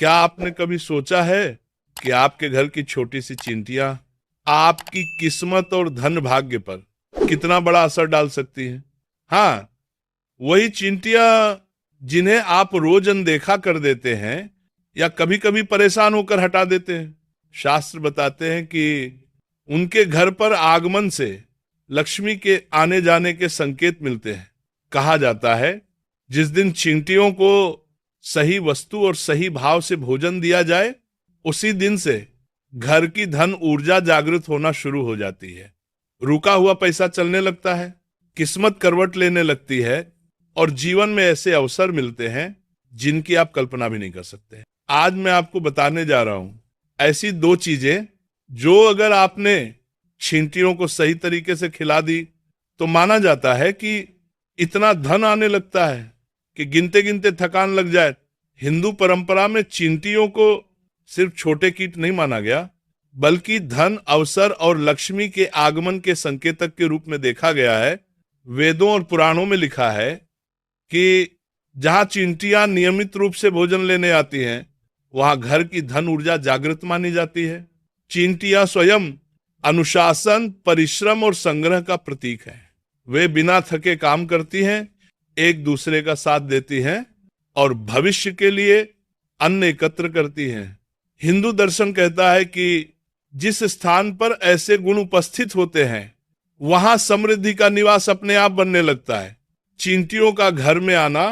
क्या आपने कभी सोचा है कि आपके घर की छोटी सी चींटियां आपकी किस्मत और धन भाग्य पर कितना बड़ा असर डाल सकती हैं? हाँ, वही चींटियां जिन्हें आप रोज अनदेखा कर देते हैं या कभी कभी परेशान होकर हटा देते हैं। शास्त्र बताते हैं कि उनके घर पर आगमन से लक्ष्मी के आने जाने के संकेत मिलते हैं। कहा जाता है जिस दिन चींटियों को सही वस्तु और सही भाव से भोजन दिया जाए, उसी दिन से घर की धन ऊर्जा जागृत होना शुरू हो जाती है। रुका हुआ पैसा चलने लगता है, किस्मत करवट लेने लगती है और जीवन में ऐसे अवसर मिलते हैं जिनकी आप कल्पना भी नहीं कर सकते। आज मैं आपको बताने जा रहा हूं ऐसी दो चीजें जो अगर आपने चींटियों को सही तरीके से खिला दी तो माना जाता है कि इतना धन आने लगता है कि गिनते गिनते थकान लग जाए। हिंदू परंपरा में चींटियों को सिर्फ छोटे कीट नहीं माना गया, बल्कि धन, अवसर और लक्ष्मी के आगमन के संकेतक के रूप में देखा गया है। वेदों और पुराणों में लिखा है कि जहां चींटियां नियमित रूप से भोजन लेने आती हैं, वहां घर की धन ऊर्जा जागृत मानी जाती है। चींटियां स्वयं अनुशासन, परिश्रम और संग्रह का प्रतीक है। वे बिना थके काम करती हैं, एक दूसरे का साथ देती हैं और भविष्य के लिए अन्न एकत्र करती हैं। हिंदू दर्शन कहता है कि जिस स्थान पर ऐसे गुण उपस्थित होते हैं, वहां समृद्धि का निवास अपने आप बनने लगता है। चींटियों का घर में आना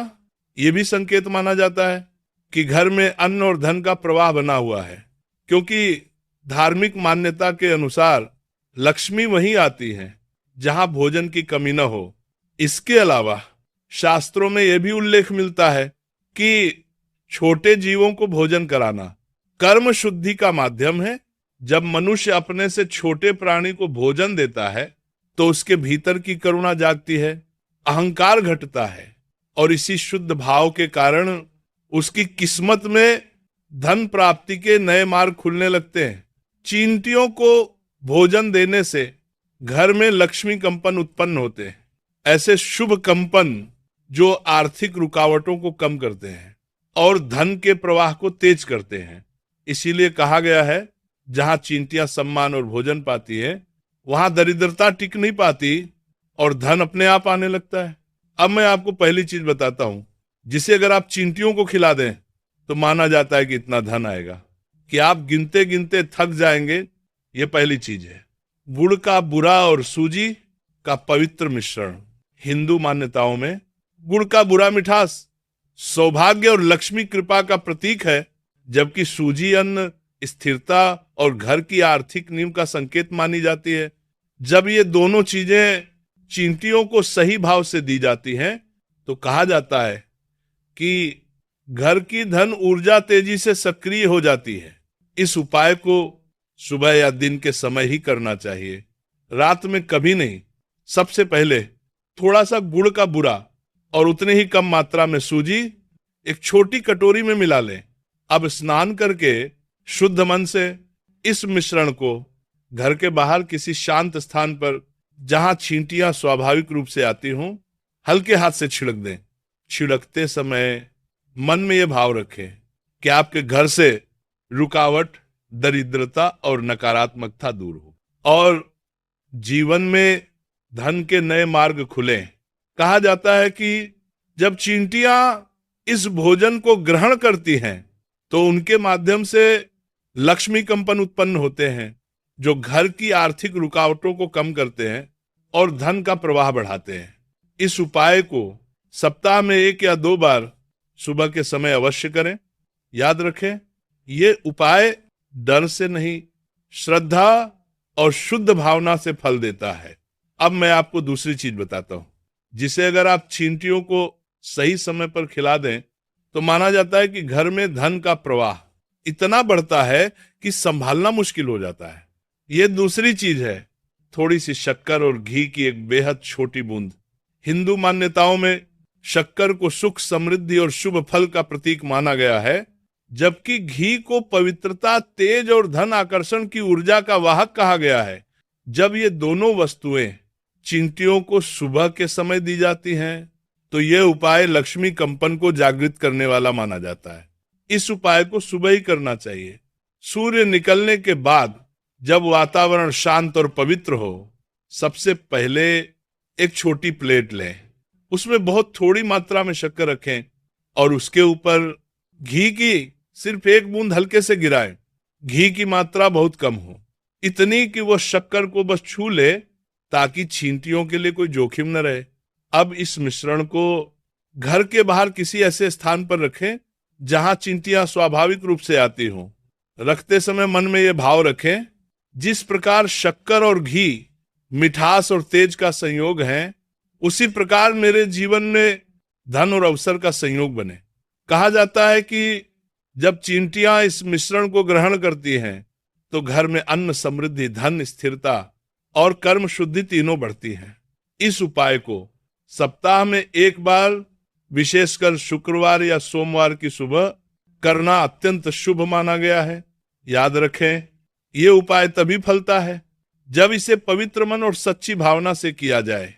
यह भी संकेत माना जाता है कि घर में अन्न और धन का प्रवाह बना हुआ है, क्योंकि धार्मिक मान्यता के अनुसार लक्ष्मी वहीं आती है जहां भोजन की कमी न हो। इसके अलावा शास्त्रों में यह भी उल्लेख मिलता है कि छोटे जीवों को भोजन कराना कर्म शुद्धि का माध्यम है। जब मनुष्य अपने से छोटे प्राणी को भोजन देता है तो उसके भीतर की करुणा जागती है, अहंकार घटता है और इसी शुद्ध भाव के कारण उसकी किस्मत में धन प्राप्ति के नए मार्ग खुलने लगते हैं। चींटियों को भोजन देने से घर में लक्ष्मी कंपन उत्पन्न होते हैं। ऐसे शुभ कंपन जो आर्थिक रुकावटों को कम करते हैं और धन के प्रवाह को तेज करते हैं। इसीलिए कहा गया है, जहां चींटियां सम्मान और भोजन पाती है, वहां दरिद्रता टिक नहीं पाती और धन अपने आप आने लगता है। अब मैं आपको पहली चीज बताता हूं जिसे अगर आप चींटियों को खिला दें तो माना जाता है कि इतना धन आएगा कि आप गिनते गिनते थक जाएंगे। ये पहली चीज है। गुड़ का बुरा और सूजी का पवित्र मिश्रण। हिंदू मान्यताओं में गुड़ का बुरा मिठास सौभाग्य और लक्ष्मी कृपा का प्रतीक है, जबकि सूजी अन्न, स्थिरता और घर की आर्थिक नींव का संकेत मानी जाती है। जब ये दोनों चीजें चींटियों को सही भाव से दी जाती हैं तो कहा जाता है कि घर की धन ऊर्जा तेजी से सक्रिय हो जाती है। इस उपाय को सुबह या दिन के समय ही करना चाहिए, रात में कभी नहीं। सबसे पहले थोड़ा सा गुड़ का बुरा और उतने ही कम मात्रा में सूजी एक छोटी कटोरी में मिला लें। अब स्नान करके शुद्ध मन से इस मिश्रण को घर के बाहर किसी शांत स्थान पर, जहां चींटियां स्वाभाविक रूप से आती हों, हल्के हाथ से छिड़क दें। छिड़कते समय मन में यह भाव रखें कि आपके घर से रुकावट, दरिद्रता और नकारात्मकता दूर हो और जीवन में धन के नए मार्ग खुले। कहा जाता है कि जब चींटियां इस भोजन को ग्रहण करती हैं तो उनके माध्यम से लक्ष्मी कंपन उत्पन्न होते हैं, जो घर की आर्थिक रुकावटों को कम करते हैं और धन का प्रवाह बढ़ाते हैं। इस उपाय को सप्ताह में 1 या 2 बार सुबह के समय अवश्य करें। याद रखें, ये उपाय डर से नहीं, श्रद्धा और शुद्ध भावना से फल देता है। अब मैं आपको दूसरी चीज बताता हूं जिसे अगर आप चींटियों को सही समय पर खिला दें तो माना जाता है कि घर में धन का प्रवाह इतना बढ़ता है कि संभालना मुश्किल हो जाता है। ये दूसरी चीज है, थोड़ी सी शक्कर और घी की एक बेहद छोटी बूंद। हिंदू मान्यताओं में शक्कर को सुख, समृद्धि और शुभ फल का प्रतीक माना गया है, जबकि घी को पवित्रता, तेज और धन आकर्षण की ऊर्जा का वाहक कहा गया है। जब ये दोनों वस्तुएं चींटियों को सुबह के समय दी जाती हैं तो यह उपाय लक्ष्मी कंपन को जागृत करने वाला माना जाता है। इस उपाय को सुबह ही करना चाहिए। सूर्य निकलने के बाद जब वातावरण शांत और पवित्र हो, सबसे पहले एक छोटी प्लेट लें, उसमें बहुत थोड़ी मात्रा में शक्कर रखें और उसके ऊपर घी की सिर्फ एक बूंद हल्के से गिराएं। घी की मात्रा बहुत कम हो, इतनी कि वो शक्कर को बस छू ले, ताकि छींटियों के लिए कोई जोखिम न रहे। अब इस मिश्रण को घर के बाहर किसी ऐसे स्थान पर रखें जहां चींटियां स्वाभाविक रूप से आती हों। रखते समय मन में ये भाव रखें, जिस प्रकार शक्कर और घी मिठास और तेज का संयोग है, उसी प्रकार मेरे जीवन में धन और अवसर का संयोग बने। कहा जाता है कि जब चींटियां इस मिश्रण को ग्रहण करती हैं तो घर में अन्न समृद्धि, धन, स्थिरता और कर्म शुद्धि तीनों बढ़ती हैं। इस उपाय को सप्ताह में एक बार, विशेषकर शुक्रवार या सोमवार की सुबह करना अत्यंत शुभ माना गया है। याद रखें, ये उपाय तभी फलता है जब इसे पवित्र मन और सच्ची भावना से किया जाए।